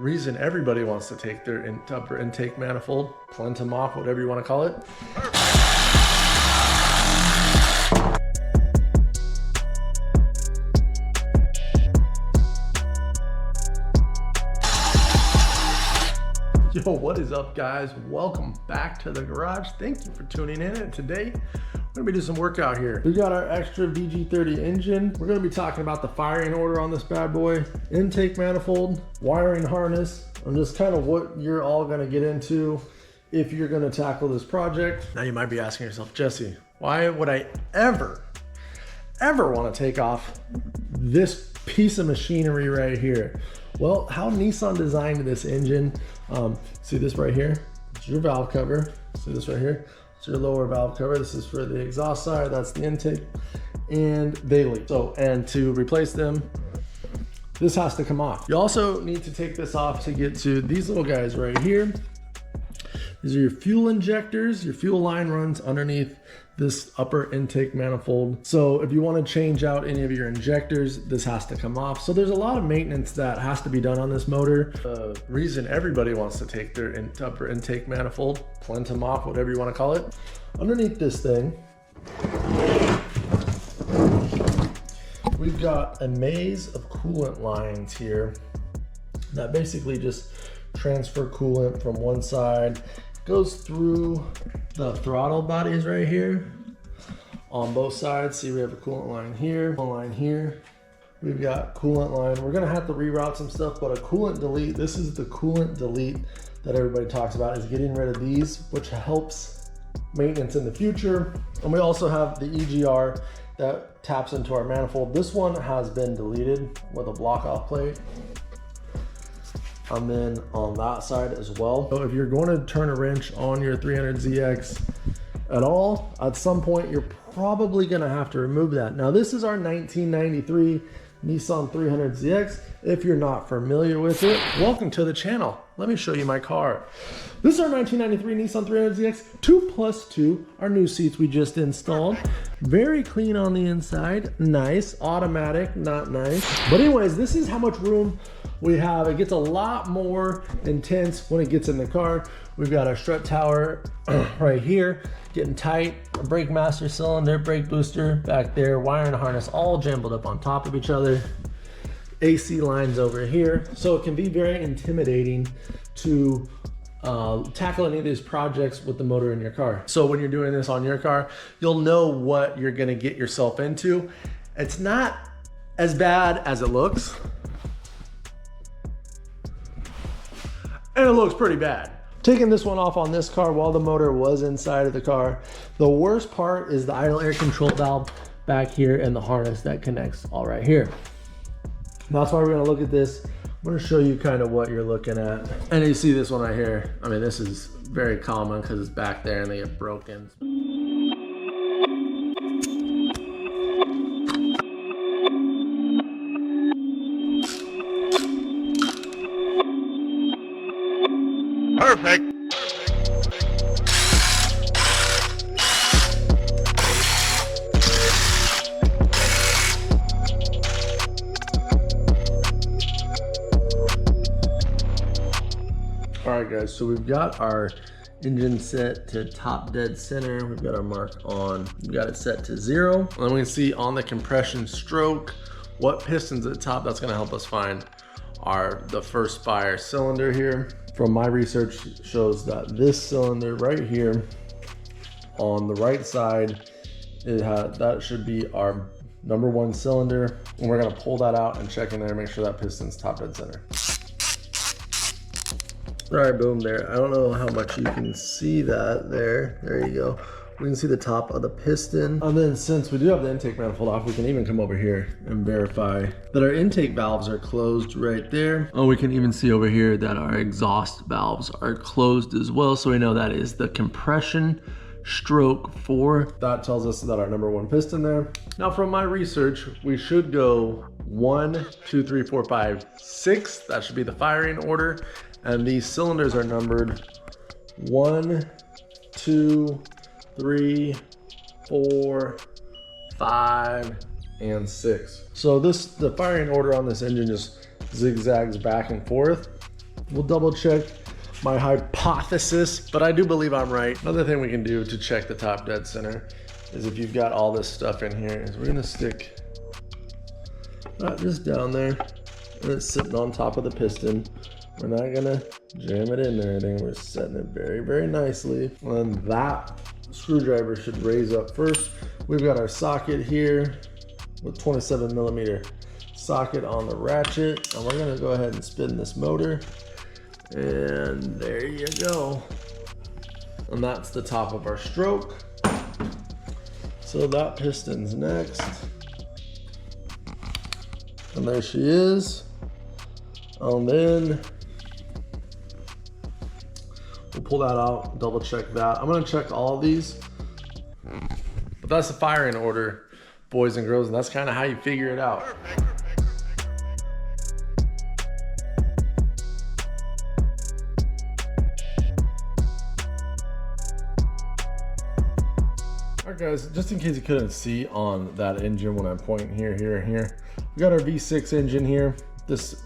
reason everybody wants to take their upper intake manifold, cleanse them off, whatever you want to call it. Yo, what is up, guys? Welcome back to the garage. Thank you for tuning in. And today we're gonna be doing some workout here. We got our extra VG30 engine. We're gonna be talking about the firing order on this bad boy, intake manifold, wiring harness, and just kind of what you're all gonna get into if you're gonna tackle this project. Now you might be asking yourself, Jesse, why would I ever want to take off this piece of machinery right here? Well, how Nissan designed this engine, see this right here? It's your valve cover. See this right here? It's your lower valve cover. This is for the exhaust side, that's the intake, and they leak. So, and to replace them, this has to come off. You also need to take this off to get to these little guys right here. These are your fuel injectors. Your fuel line runs underneath this upper intake manifold. So if you want to change out any of your injectors, this has to come off. So there's a lot of maintenance that has to be done on this motor. The reason everybody wants to take their upper intake manifold, cleanse them off, whatever you want to call it, underneath this thing, we've got a maze of coolant lines here that basically just transfer coolant from one side, goes through the throttle bodies right here on both sides. See, we have a coolant line here, coolant line here. We've got coolant line. We're gonna have to reroute some stuff, but a coolant delete, this is the coolant delete that everybody talks about, is getting rid of these, which helps maintenance in the future. And we also have the EGR that taps into our manifold. This one has been deleted with a block off plate. And then on that side as well. So if you're going to turn a wrench on your 300ZX at all, at some point you're probably going to have to remove that. Now this is our 1993 Nissan 300ZX. If you're not familiar with it, welcome to the channel. Let me show you my car. This is our 1993 Nissan 300ZX 2+2, our new seats we just installed. Very clean on the inside, nice, automatic, not nice. But anyways, this is how much room we have. It gets a lot more intense when it gets in the car. We've got our strut tower right here, getting tight, a brake master cylinder, brake booster back there, wiring harness all jumbled up on top of each other. AC lines over here. So it can be very intimidating to tackle any of these projects with the motor in your car. So when you're doing this on your car, you'll know what you're gonna get yourself into. It's not as bad as it looks. And it looks pretty bad. Taking this one off on this car while the motor was inside of the car. The worst part is the idle air control valve back here and the harness that connects all right here. That's why we're gonna look at this. I'm gonna show you kind of what you're looking at. And you see this one right here. I mean, this is very common because it's back there and they get broken. Perfect. All right, guys, so we've got our engine set to top dead center. We've got our mark on, we've got it set to 0. And then we can see on the compression stroke, what piston's at the top. That's gonna help us find the first fire cylinder here. From my research shows that this cylinder right here on the right side, that should be our #1 cylinder. And we're gonna pull that out and check in there and make sure that piston's top dead center. All right, boom, there. I don't know how much you can see that there. There you go. We can see the top of the piston. And then since we do have the intake manifold off, we can even come over here and verify that our intake valves are closed right there. Oh, we can even see over here that our exhaust valves are closed as well. So we know that is the compression stroke 4. That tells us that our #1 piston there. Now from my research, we should go 1, 2, 3, 4, 5, 6. That should be the firing order. And these cylinders are numbered 1, 2, 3, 4, 5, and 6. So the firing order on this engine just zigzags back and forth. We'll double check my hypothesis, but I do believe I'm right. Another thing we can do to check the top dead center is if you've got all this stuff in here, is we're gonna stick just down there, and it's sitting on top of the piston. We're not gonna jam it in or anything. We're setting it very, very nicely. And that screwdriver should raise up first. We've got our socket here with 27 millimeter socket on the ratchet, and we're gonna go ahead and spin this motor. And there you go. And that's the top of our stroke. So that piston's next. And there she is. And then we'll pull that out, double check that. I'm gonna check all of these. But that's the firing order, boys and girls, and that's kind of how you figure it out. Alright guys, just in case you couldn't see on that engine when I'm pointing here, here, and here, we got our V6 engine here. This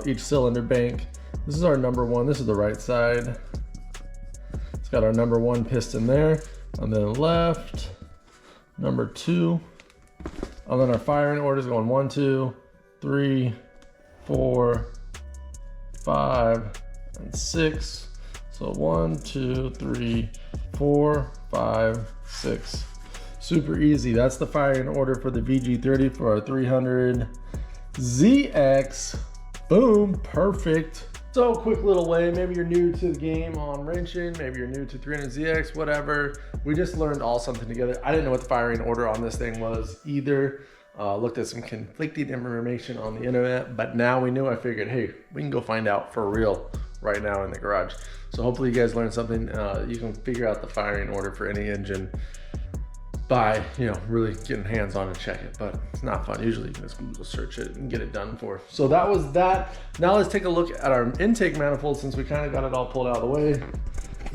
each cylinder bank. This is our number one. This is the right side. It's got our number one piston there, and then left, number two, and then our firing order is going 1, 2, 3, 4, 5, and 6. So 1, 2, 3, 4, 5, 6. Super easy. That's the firing order for the VG30 for our 300ZX. Boom, perfect. So quick little way, maybe you're new to the game on wrenching, maybe you're new to 300ZX, whatever. We just learned all something together. I didn't know what the firing order on this thing was either. Looked at some conflicting information on the internet, but now we knew. I figured, hey, we can go find out for real right now in the garage. So hopefully you guys learned something. You can figure out the firing order for any engine by, really getting hands on and check it, but it's not fun. Usually you can just Google search it and get it done for. So that was that. Now let's take a look at our intake manifold, since we kind of got it all pulled out of the way.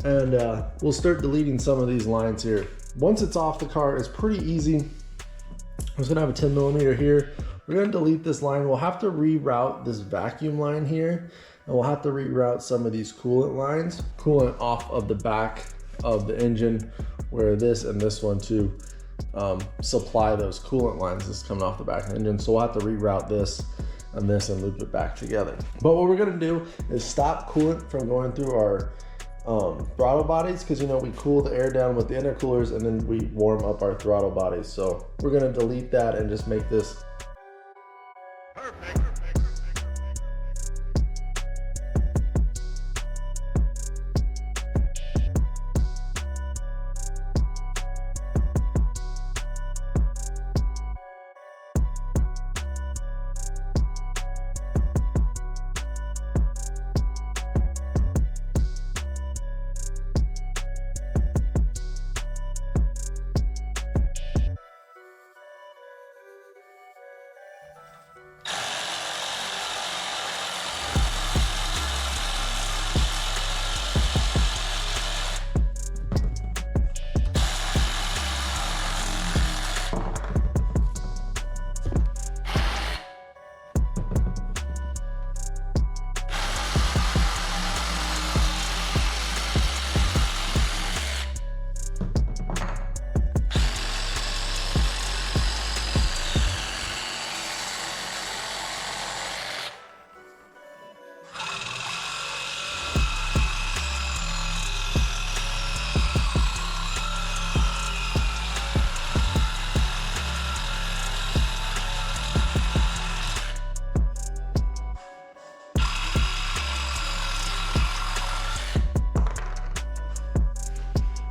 And we'll start deleting some of these lines here. Once it's off the car, it's pretty easy. I'm just gonna have a 10 millimeter here. We're gonna delete this line. We'll have to reroute this vacuum line here, and we'll have to reroute some of these coolant lines. Coolant off of the back of the engine, where this and this one too supply those coolant lines. This is coming off the back of the engine, so we'll have to reroute this and loop it back together. But what we're gonna do is stop coolant from going through our throttle bodies, because we cool the air down with the intercoolers and then we warm up our throttle bodies. So we're gonna delete that and just make this Perfect.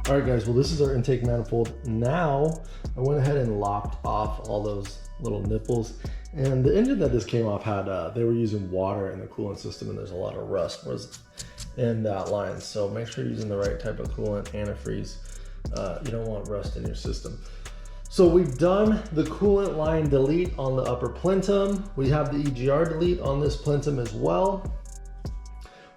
All right guys, well this is our intake manifold. Now I went ahead and lopped off all those little nipples, and the engine that this came off had, they were using water in the coolant system, and there's a lot of rust in that line. So make sure you're using the right type of coolant, antifreeze. You don't want rust in your system. So we've done the coolant line delete on the upper plenum. We have the EGR delete on this plenum as well.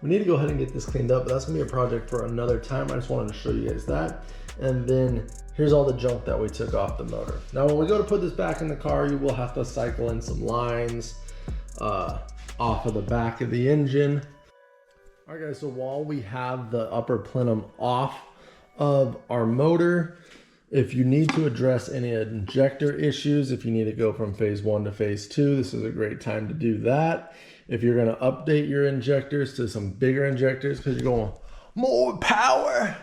We need to go ahead and get this cleaned up, but that's gonna be a project for another time. I just wanted to show you guys that. And then here's all the junk that we took off the motor. Now, when we go to put this back in the car, you will have to cycle in some lines off of the back of the engine. All right guys, so while we have the upper plenum off of our motor, if you need to address any injector issues, if you need to go from phase 1 to phase 2, this is a great time to do that. If you're going to update your injectors to some bigger injectors because you're going more power,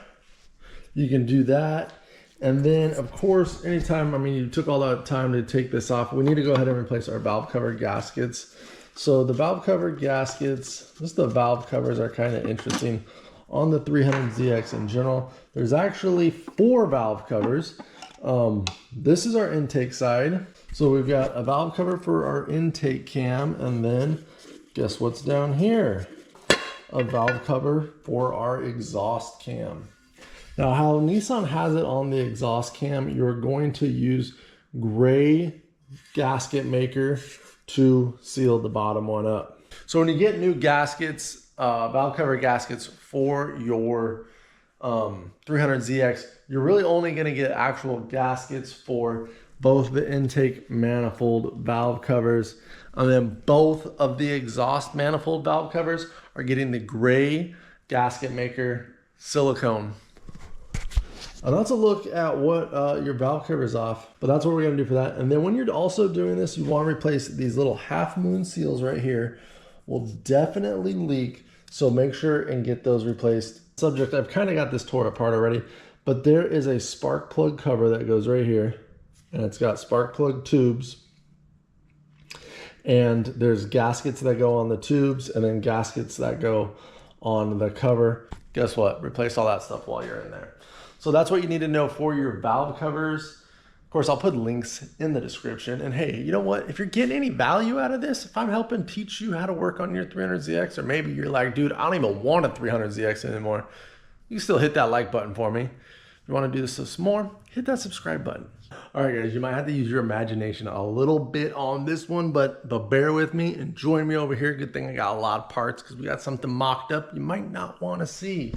you can do that. And then of course, anytime, I mean, you took all that time to take this off, we need to go ahead and replace our valve cover gaskets. So the valve cover gaskets, just the valve covers are kind of interesting on the 300ZX in general. There's actually 4 valve covers. This is our intake side. So we've got a valve cover for our intake cam, and then guess what's down here? A valve cover for our exhaust cam. Now how Nissan has it on the exhaust cam, you're going to use gray gasket maker to seal the bottom one up. So when you get new gaskets, valve cover gaskets for your 300ZX, you're really only going to get actual gaskets for both the intake manifold valve covers, and then both of the exhaust manifold valve covers are getting the gray gasket maker silicone. And that's a look at what your valve cover is off, but that's what we're gonna do for that. And then when you're also doing this, you wanna replace these little half moon seals right here. Will definitely leak, so make sure and get those replaced. Subject, I've kind of got this tore apart already, but there is a spark plug cover that goes right here, and it's got spark plug tubes. And there's gaskets that go on the tubes, and then gaskets that go on the cover. Guess what? Replace all that stuff while you're in there. So that's what you need to know for your valve covers. Of course, I'll put links in the description. And hey, you know what? If you're getting any value out of this, if I'm helping teach you how to work on your 300ZX, or maybe you're like, dude, I don't even want a 300ZX anymore, you can still hit that like button for me. If you want to do this some more, hit that subscribe button. All right, guys, you might have to use your imagination a little bit on this one, but bear with me and join me over here. Good thing I got a lot of parts because we got something mocked up you might not want to see.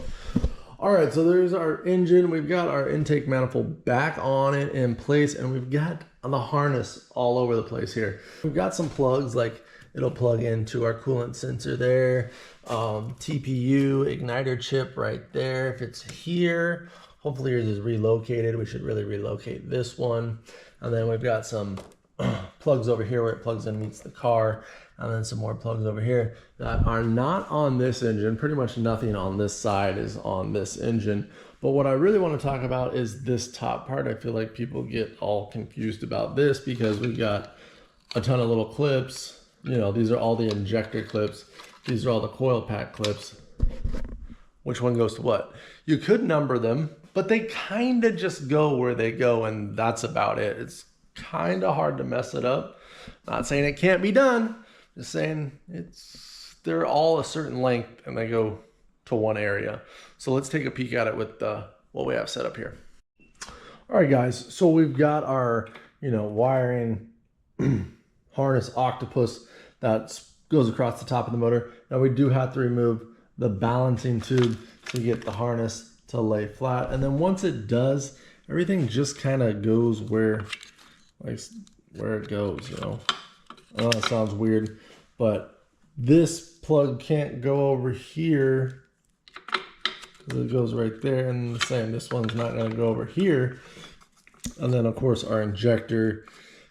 All right, so there's our engine. We've got our intake manifold back on it in place, and we've got the harness all over the place here. We've got some plugs, like it'll plug into our coolant sensor there, TPU, igniter chip right there. If it's here, hopefully yours is relocated. We should really relocate this one. And then we've got some plugs over here where it plugs in, meets the car. And then some more plugs over here that are not on this engine. Pretty much nothing on this side is on this engine. But what I really want to talk about is this top part. I feel like people get all confused about this because we've got a ton of little clips. You know, these are all the injector clips. These are all the coil pack clips. Which one goes to what? You could number them, but they kind of just go where they go, and that's about it. It's kind of hard to mess it up. Not saying it can't be done. Just saying they're all a certain length and they go to one area. So let's take a peek at it with what we have set up here. All right, guys. So we've got our, wiring harness octopus that goes across the top of the motor. Now we do have to remove the balancing tube to get the harness to lay flat. And then once it does, everything just kind of goes where it goes, I know that sounds weird, but this plug can't go over here because it goes right there, and the same, this one's not going to go over here. And then of course our injector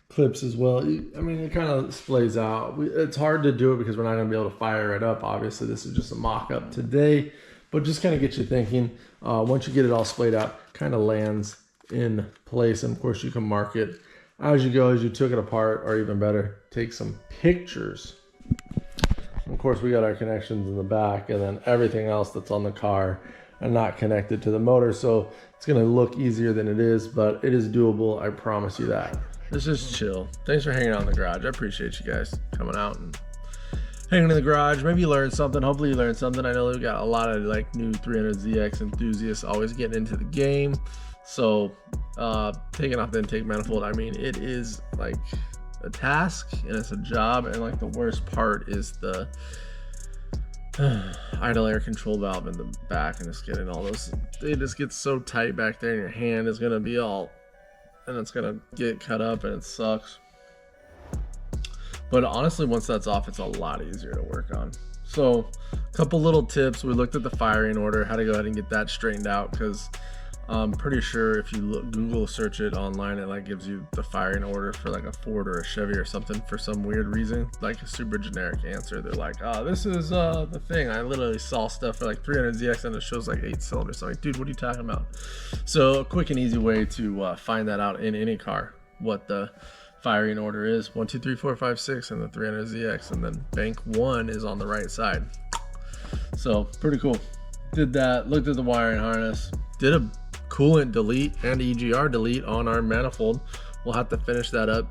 clips as well. I mean, it kind of splays out. It's hard to do it because we're not going to be able to fire it up. Obviously this is just a mock-up today, but just kind of get you thinking. Once you get it all splayed out, kind of lands in place, and of course you can mark it as you go, as you took it apart, or even better, take some pictures. Of course, we got our connections in the back, and then everything else that's on the car and not connected to the motor. So it's gonna look easier than it is, but it is doable, I promise you that. Let's just chill. Thanks for hanging out in the garage. I appreciate you guys coming out and hanging in the garage. Maybe you learned something. Hopefully you learned something. I know we've got a lot of new 300ZX enthusiasts always getting into the game. So taking off the intake manifold, I mean, it is like a task and it's a job, and like the worst part is the idle air control valve in the back, and just getting all those, it just gets so tight back there, and your hand is gonna be all, and it's gonna get cut up, and it sucks. But honestly, once that's off, it's a lot easier to work on. So a couple little tips. We looked at the firing order, how to go ahead and get that straightened out, because I'm pretty sure if you Google search it online, it like gives you the firing order for like a Ford or a Chevy or something for some weird reason, like a super generic answer. They're like, oh, this is the thing. I literally saw stuff for like 300ZX and it shows like 8 cylinders. So like, dude, what are you talking about? So a quick and easy way to find that out in any car, what the firing order is: 1, 2, 3, 4, 5, 6, and the 300ZX, and then bank 1 is on the right side. So pretty cool. Did that, looked at the wiring harness, did a coolant delete and EGR delete on our manifold. We'll have to finish that up.